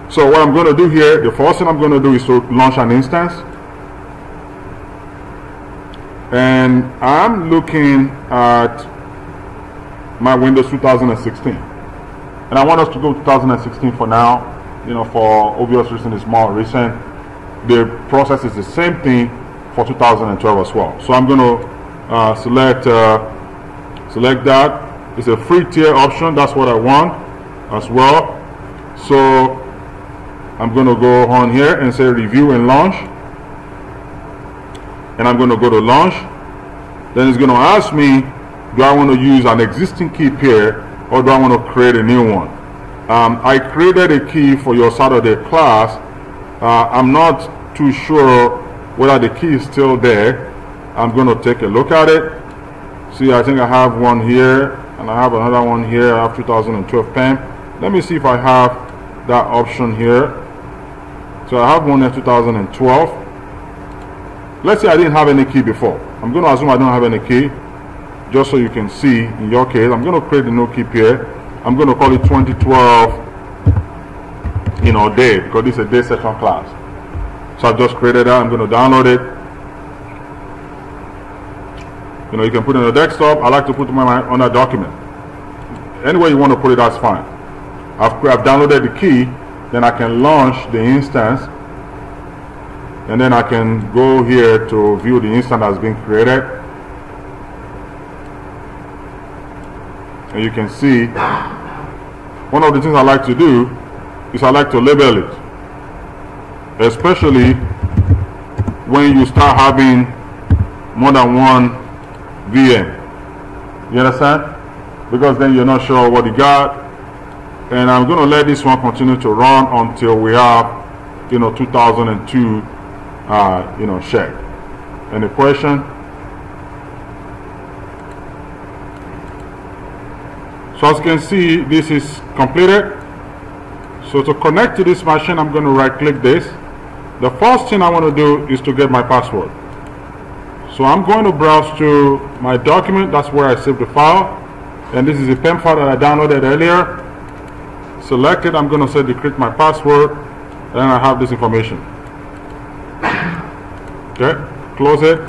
So what I'm going to do here, the first thing I'm going to do is to launch an instance. And I'm looking at my Windows 2016. And I want us to go 2016 for now. You know, for obvious reason, it's more recent. The process is the same thing for 2012 as well. So I'm going to select that. It's a free tier option. That's what I want as well. So I'm going to go on here and say review and launch. And I'm going to go to launch. Then it's going to ask me, do I want to use an existing key pair or do I want to create a new one? I created a key for your Saturday class. I'm not too sure whether the key is still there. I'm going to take a look at it. See, I think I have one here and I have another one here. I have 2012 PEM. Let me see if I have that option here. So I have one in 2012. Let's say I didn't have any key before. I'm going to assume I don't have any key, just so you can see in your case. I'm going to create a new key pair. I'm going to call it 2012, day, because this is a day session class. So I've just created that. I'm going to download it. You can put it on the desktop. I like to put mine on a document. Anywhere you want to put it, that's fine. I've downloaded the key. Then I can launch the instance. And then I can go here to view the instance that's been created. And you can see, one of the things I like to do is I like to label it. Especially when you start having more than one VM. You understand? Because then you're not sure what you got. And I'm going to let this one continue to run until we have, 2002. Check. Any question? So as you can see, this is completed. So to connect to this machine, I'm going to right click this. The first thing I want to do is to get my password. So I'm going to browse to my document. That's where I saved the file. And this is a PEM file that I downloaded earlier. Select it. I'm going to say decrypt my password. And I have this information. Okay, close it,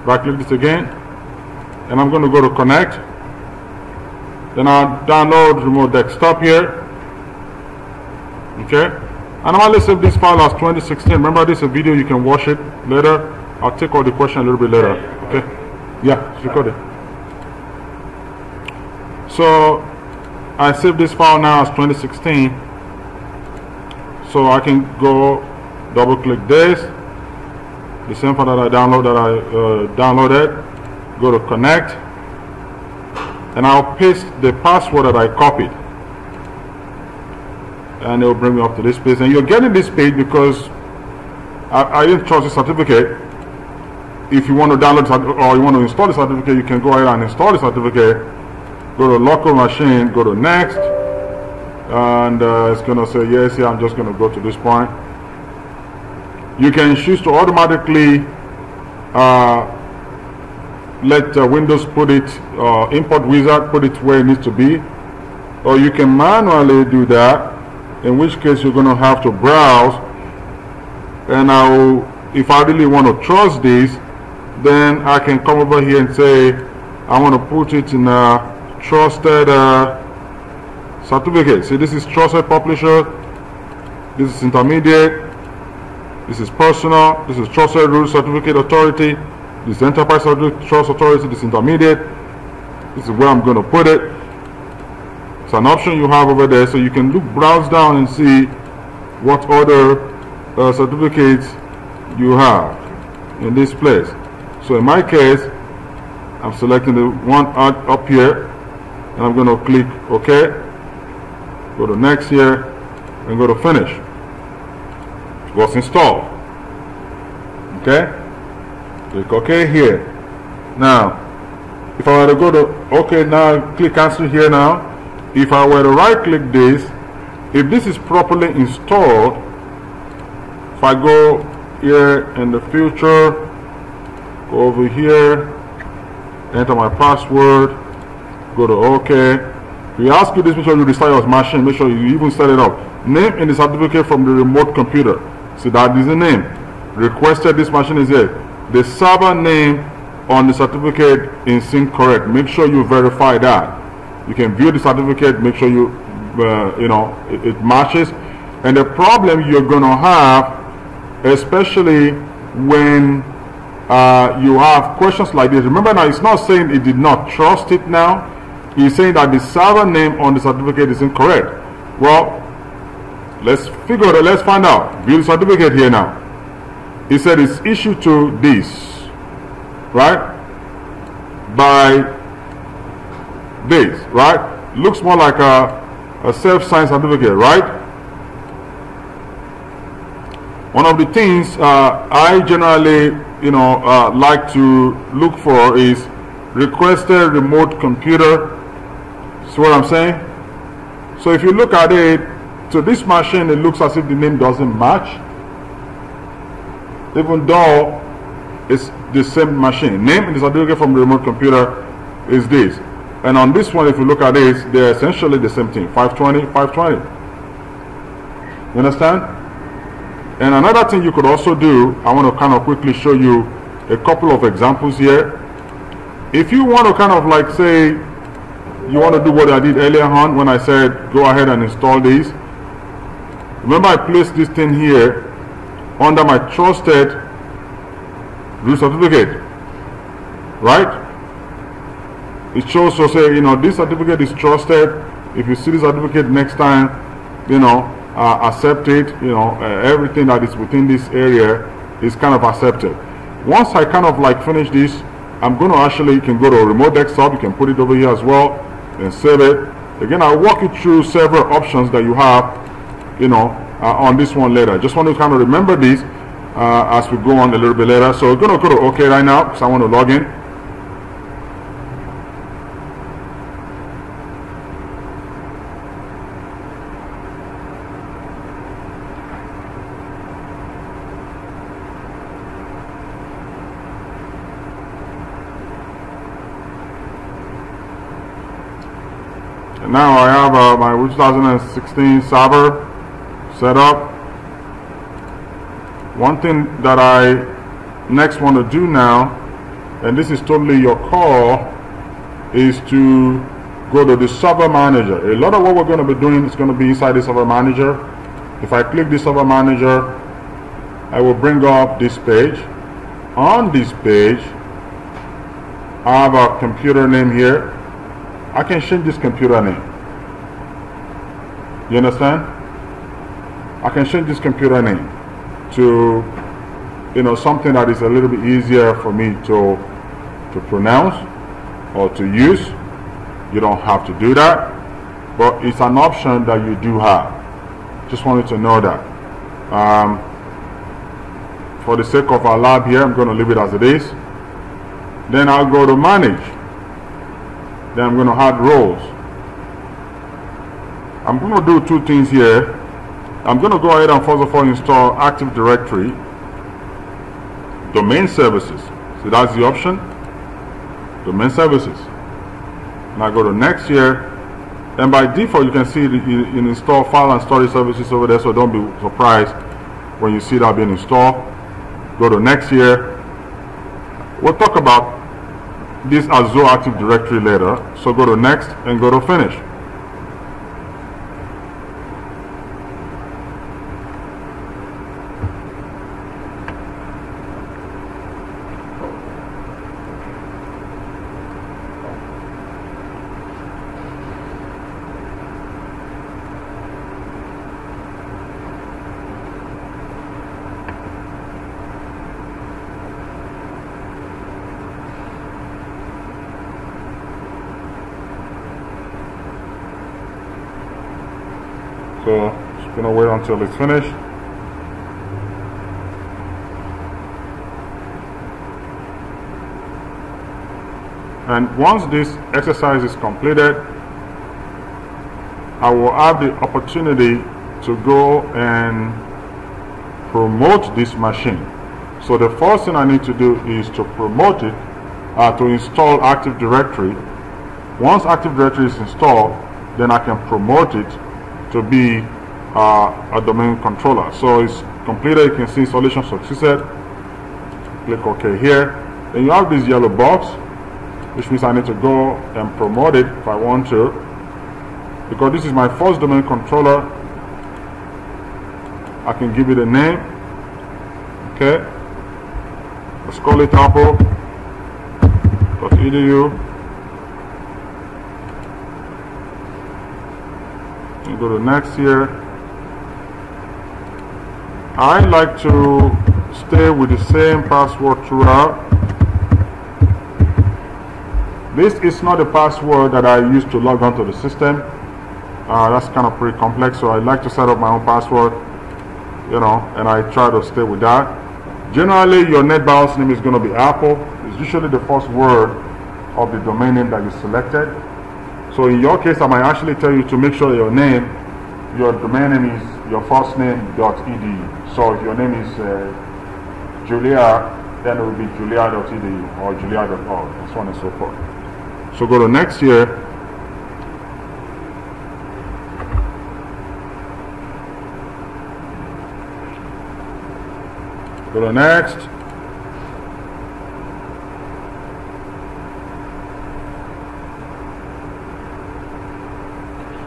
right click this again, and I'm going to go to connect. Then I'll download remote desktop here. Okay, and I'm going to save this file as 2016. Remember, this is a video, you can watch it later. I'll take all the questions a little bit later. Okay, yeah, it's recorded. So I saved this file now as 2016. So I can go double click this. The same file that I downloaded, go to connect, and I'll paste the password that I copied, and it will bring me up to this page. And you're getting this page because I didn't trust the certificate. If you want to download or you want to install the certificate, you can go ahead and install the certificate. Go to local machine, go to next, and it's going to say yes. Here I'm just going to go to this point. You can choose to automatically let Windows put it, import wizard put it where it needs to be, or you can manually do that, in which case you're going to have to browse. And if I really want to trust this, then I can come over here and say I want to put it in a trusted certificate. See, this is trusted publisher, this is intermediate, this is personal, this is trusted root certificate authority, this is enterprise trust authority, this is intermediate. This is where I'm going to put it. It's an option you have over there, so you can browse down and see what other certificates you have in this place. So in my case, I'm selecting the one up here, and I'm going to click OK, go to next here, and go to finish. It was installed. Okay, click OK here. Now if I were to go to OK, now click cancel here. Now if I were to right click this, if this is properly installed, if I go here in the future, go over here, enter my password, go to OK. If we ask you this, make sure you restart your machine, make sure you even set it up. Name in the certificate from the remote computer. So that is the name. Requested this machine is here. The server name on the certificate is incorrect. Make sure you verify that. You can view the certificate, make sure you, it matches. And the problem you're going to have, especially when you have questions like this. Remember now, it's not saying it did not trust it now. It's saying that the server name on the certificate is incorrect. Well, let's find out. View the certificate here now. It said it's issued to this, right? By this, right? Looks more like a self-signed certificate, right? One of the things I generally, like to look for is requested remote computer. See what I'm saying? So if you look at it, to this machine, it looks as if the name doesn't match, even though it's the same machine. Name in the certificate from the remote computer is this. And on this one, if you look at this, they're essentially the same thing. 520, 520. You understand? And another thing you could also do, I want to kind of quickly show you a couple of examples here. If you want to kind of like say, you want to do what I did earlier on when I said, go ahead and install these. Remember I placed this thing here under my trusted root certificate, right? It shows, so say, this certificate is trusted. If you see this certificate next time, accept it. Everything that is within this area is kind of accepted. Once I kind of like finish this, I'm going to actually, you can go to a remote desktop, you can put it over here as well and save it. Again, I'll walk you through several options that you have, on this one later. Just want to kind of remember this as we go on a little bit later. So we're going to go to OK right now because I want to log in. Now I have my 2016 server set up. One thing that I next want to do now, and this is totally your call, is to go to the server manager. A lot of what we're going to be doing is going to be inside the server manager. If I click the server manager, I will bring up this page. On this page, I have a computer name here. I can change this computer name. You understand? I can change this computer name to, something that is a little bit easier for me to pronounce or to use. You don't have to do that, but it's an option that you do have. Just wanted to know that. For the sake of our lab here, I'm going to leave it as it is. Then I'll go to manage. Then I'm going to add roles. I'm going to do two things here. I'm going to go ahead and first of all install Active Directory domain services. So that's the option, domain services. And I go to next here, and by default you can see you install file and storage services over there, so don't be surprised when you see that being installed. Go to next here. We'll talk about this Azure Active Directory later, so go to next and go to finish. So just gonna wait until it's finished. And once this exercise is completed, I will have the opportunity to go and promote this machine. So the first thing I need to do is to promote it, to install Active Directory. Once Active Directory is installed, then I can promote it to be a domain controller. So it's completed. You can see installation succeeded. Click OK here. Then you have this yellow box, which means I need to go and promote it if I want to, because this is my first domain controller. I can give it a name. Okay, let's call it apple.edu. and go to next here. I like to stay with the same password throughout. This is not a password that I use to log onto the system. That's kind of pretty complex, so I like to set up my own password, you know, and I try to stay with that. Generally, your NetBIOS name is going to be Apple. It's usually the first word of the domain name that you selected. So in your case, I might actually tell you to make sure your name, your domain name is your first name .edu. So if your name is Julia, then it will be julia.edu or julia.org, and so on and so forth. So go to next here. Go to next.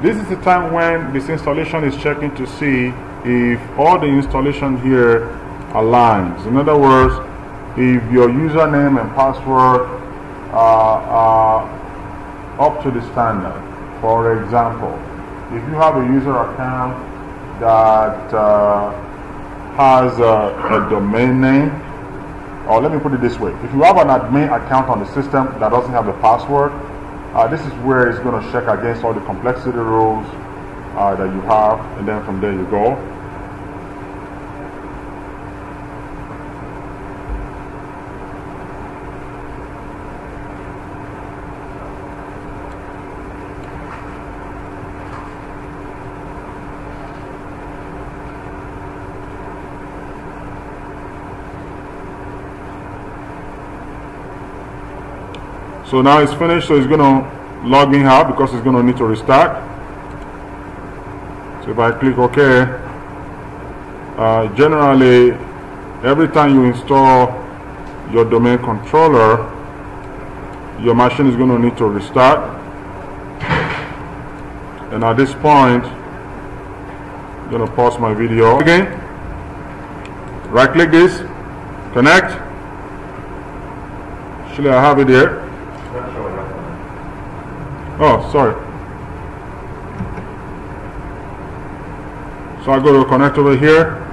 This is the time when this installation is checking to see if all the installation here aligns. In other words, if your username and password are up to the standard. For example, if you have a user account that has a domain name, or let me put it this way, if you have an admin account on the system that doesn't have a password, this is where it's going to check against all the complexity rules that you have, and then from there you go. So now it's finished, so it's going to log me out because it's going to need to restart. So if I click OK, generally every time you install your domain controller, your machine is going to need to restart. And at this point, I'm going to pause my video again. Right click this, connect. Actually, I have it here. Oh, sorry. So I go to connect over here.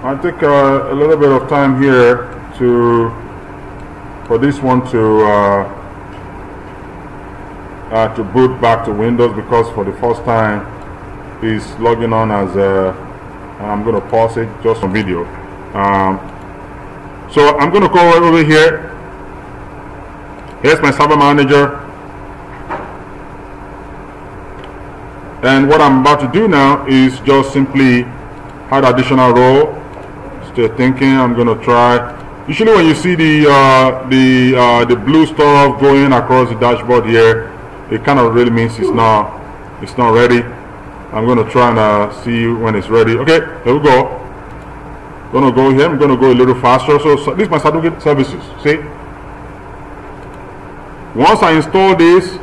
I'll take a little bit of time here for this one to boot back to Windows, because for the first time is logging on as I'm going to pause it just on video. So I'm going to go over here. Here's my server manager, and what I'm about to do now is just simply add additional row. Stay thinking. I'm going to try. Usually when you see the blue stuff going across the dashboard here, it kind of really means it's not ready. I'm going to try and see when it's ready. Okay, there we go. Going to go here. I'm going to go a little faster. So this is my certificate services. See, once I install this,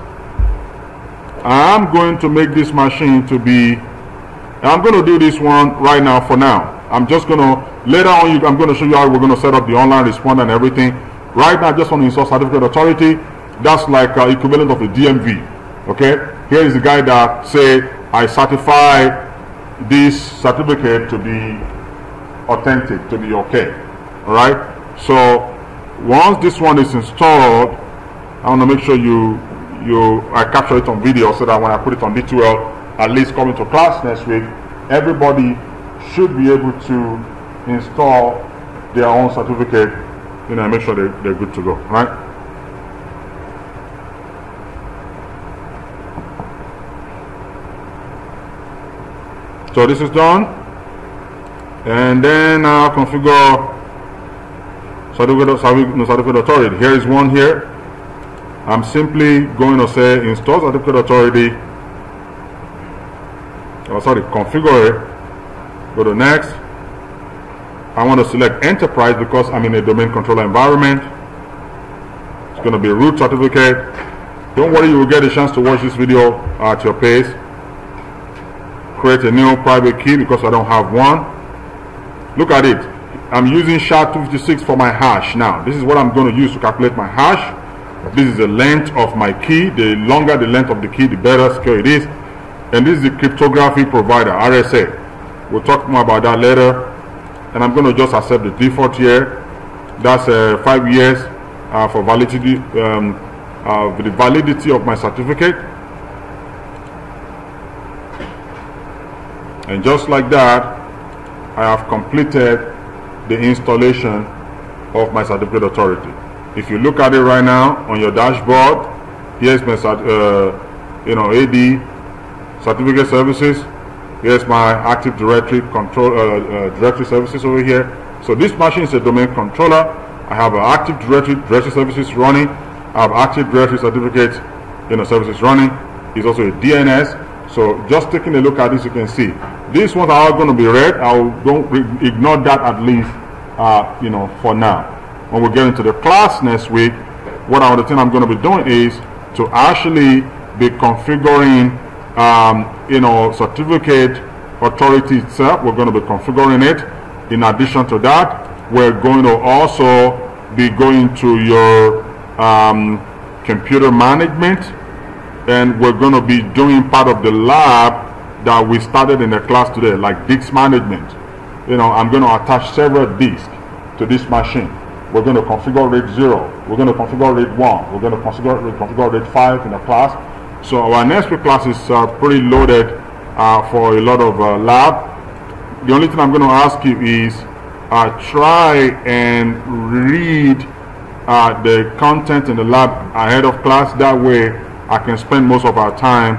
I'm going to make this machine to be. I'm going to do this one right now. For now, I'm just going to later on. I'm going to show you how we're going to set up the online responder and everything. Right now, I just want to install Certificate Authority. That's like equivalent of the DMV. Okay, here is the guy that say I certify this certificate to be authentic, to be okay. All right. So once this one is installed, I want to make sure I capture it on video, so that when I put it on D2L, at least coming to class next week, everybody should be able to install their own certificate, you know, and make sure they're good to go. All right. So this is done, and then now configure certificate authority. Here is one here. I'm simply going to say install certificate authority. Configure it. Go to next. I want to select enterprise because I'm in a domain controller environment. It's going to be root certificate. Don't worry, you will get a chance to watch this video at your pace. Create a new private key because I don't have one. Look at it. I'm using SHA-256 for my hash now. This is what I'm going to use to calculate my hash. This is the length of my key. The longer the length of the key, the better secure it is. And this is the cryptography provider, RSA. We'll talk more about that later. And I'm going to just accept the default here. That's 5 years for validity, the validity of my certificate. And just like that, I have completed the installation of my certificate authority. If you look at it right now on your dashboard, here's my AD certificate services. Here's my Active Directory control directory services over here. So this machine is a domain controller. I have an Active Directory services running. I have Active Directory certificate services running. It's also a DNS. So just taking a look at this, you can see these ones are all going to be red. I'll ignore that at least, for now. When we get into the class next week, the thing I'm going to be doing is to actually be configuring, certificate authority itself. We're going to be configuring it. In addition to that, we're going to also be going to your computer management, and we're going to be doing part of the lab that we started in the class today, like disk management. I'm going to attach several disks to this machine. We're going to configure RAID 0. We're going to configure RAID 1. We're going to configure RAID 5 in the class. So our next week class is pretty loaded for a lot of lab. The only thing I'm going to ask you is try and read the content in the lab ahead of class. That way I can spend most of our time